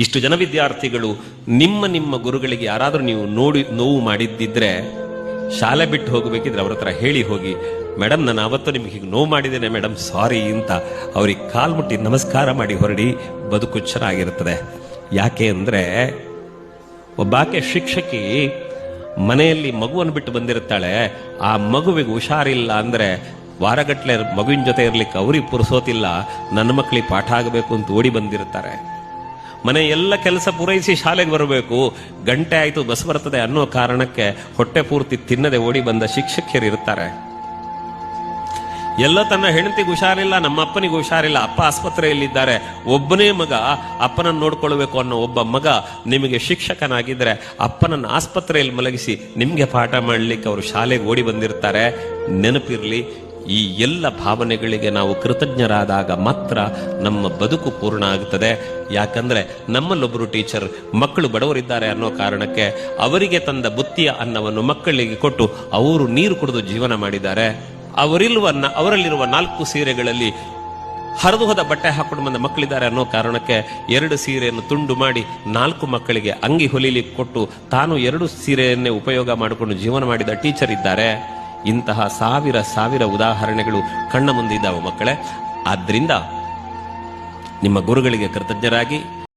ಇಷ್ಟು ಜನ ವಿದ್ಯಾರ್ಥಿಗಳು ನಿಮ್ಮ ಗುರುಗಳಿಗೆ ಯಾರಾದರೂ ನೀವು ನೋವು ಮಾಡಿದ್ದಿದ್ರೆ ಶಾಲೆ ಬಿಟ್ಟು ಹೋಗಬೇಕಿದ್ರೆ ಅವ್ರ ಹತ್ರ ಹೇಳಿ ಹೋಗಿ, ಮೇಡಮ್ ನಾನು ಅವತ್ತು ನಿಮ್ಗೆ ಹೀಗೆ ನೋವು ಮಾಡಿದ್ದೇನೆ ಮೇಡಮ್, ಸಾರಿ ಅಂತ ಅವ್ರಿಗೆ ಕಾಲ್ ಮುಟ್ಟಿ ನಮಸ್ಕಾರ ಮಾಡಿ ಹೊರಡಿ. ಬದುಕು ಚೆನ್ನಾಗಿರುತ್ತದೆ. ಯಾಕೆ ಅಂದ್ರೆ ಒಬ್ಬಾಕೆ ಶಿಕ್ಷಕಿ ಮನೆಯಲ್ಲಿ ಮಗುವನ್ನು ಬಿಟ್ಟು ಬಂದಿರುತ್ತಾಳೆ. ಆ ಮಗುವಿಗೆ ಹುಷಾರಿಲ್ಲ ಅಂದ್ರೆ ವಾರಗಟ್ಲೆ ಮಗುವಿನ ಜೊತೆ ಇರ್ಲಿಕ್ಕೆ ಅವ್ರಿಗೆ ಪುರುಸೋತಿಲ್ಲ, ನನ್ನ ಮಕ್ಕಳಿಗೆ ಪಾಠ ಆಗಬೇಕು ಅಂತ ಓಡಿ ಬಂದಿರ್ತಾರೆ. ಮನೆ ಎಲ್ಲ ಕೆಲಸ ಪೂರೈಸಿ ಶಾಲೆಗೆ ಬರಬೇಕು, ಗಂಟೆ ಆಯ್ತು ಬಸ್ ಬರ್ತದೆ ಅನ್ನೋ ಕಾರಣಕ್ಕೆ ಹೊಟ್ಟೆ ಪೂರ್ತಿ ತಿನ್ನದೆ ಓಡಿ ಬಂದ ಶಿಕ್ಷಕಿಯರು ಇರ್ತಾರೆ. ಎಲ್ಲ ತನ್ನ ಹೆಂಡತಿಗೆ ಹುಷಾರಿಲ್ಲ, ನಮ್ಮ ಅಪ್ಪನಿಗೆ ಹುಷಾರಿಲ್ಲ, ಅಪ್ಪ ಆಸ್ಪತ್ರೆಯಲ್ಲಿದ್ದಾರೆ, ಒಬ್ಬನೇ ಮಗ ಅಪ್ಪನನ್ನು ನೋಡ್ಕೊಳ್ಬೇಕು ಅನ್ನೋ ಒಬ್ಬ ಮಗ ನಿಮಗೆ ಶಿಕ್ಷಕನಾಗಿದ್ರೆ ಅಪ್ಪನನ್ನು ಆಸ್ಪತ್ರೆಯಲ್ಲಿ ಮಲಗಿಸಿ ನಿಮ್ಗೆ ಪಾಠ ಮಾಡಲಿಕ್ಕೆ ಅವರು ಶಾಲೆಗೆ ಓಡಿ ಬಂದಿರ್ತಾರೆ. ನೆನಪಿರ್ಲಿ, ಈ ಎಲ್ಲ ಭಾವನೆಗಳಿಗೆ ನಾವು ಕೃತಜ್ಞರಾದಾಗ ಮಾತ್ರ ನಮ್ಮ ಬದುಕು ಪೂರ್ಣ ಆಗುತ್ತದೆ. ಯಾಕಂದ್ರೆ ನಮ್ಮಲ್ಲೊಬ್ಬರು ಟೀಚರ್ ಮಕ್ಕಳು ಬಡವರಿದ್ದಾರೆ ಅನ್ನೋ ಕಾರಣಕ್ಕೆ ಅವರಿಗೆ ಬುತ್ತಿಯ ಅನ್ನವನ್ನು ಮಕ್ಕಳಿಗೆ ಕೊಟ್ಟು ಅವರು ನೀರು ಕುಡಿದು ಜೀವನ ಮಾಡಿದ್ದಾರೆ. ಅವರಲ್ಲಿರುವ 4 ಸೀರೆಗಳಲ್ಲಿ ಹರಿದು ಹೋದ ಬಟ್ಟೆ ಹಾಕೊಂಡು ಬಂದ ಮಕ್ಕಳಿದ್ದಾರೆ ಅನ್ನೋ ಕಾರಣಕ್ಕೆ 2 ಸೀರೆಯನ್ನು ತುಂಡು ಮಾಡಿ 4 ಮಕ್ಕಳಿಗೆ ಅಂಗಿ ಹೊಲಿಲಿಕ್ಕೆ ಕೊಟ್ಟು ತಾನು 2 ಸೀರೆಯನ್ನೇ ಉಪಯೋಗ ಮಾಡಿಕೊಂಡು ಜೀವನ ಮಾಡಿದ ಟೀಚರ್ ಇದ್ದಾರೆ. ಇಂತಹ ಸಾವಿರ ಉದಾಹರಣೆಗಳು ಕಣ್ಣ ಮುಂದಿದ್ದಾವೆ ಮಕ್ಕಳೇ. ಆದ್ರಿಂದ ನಿಮ್ಮ ಗುರುಗಳಿಗೆ ಕೃತಜ್ಞರಾಗಿ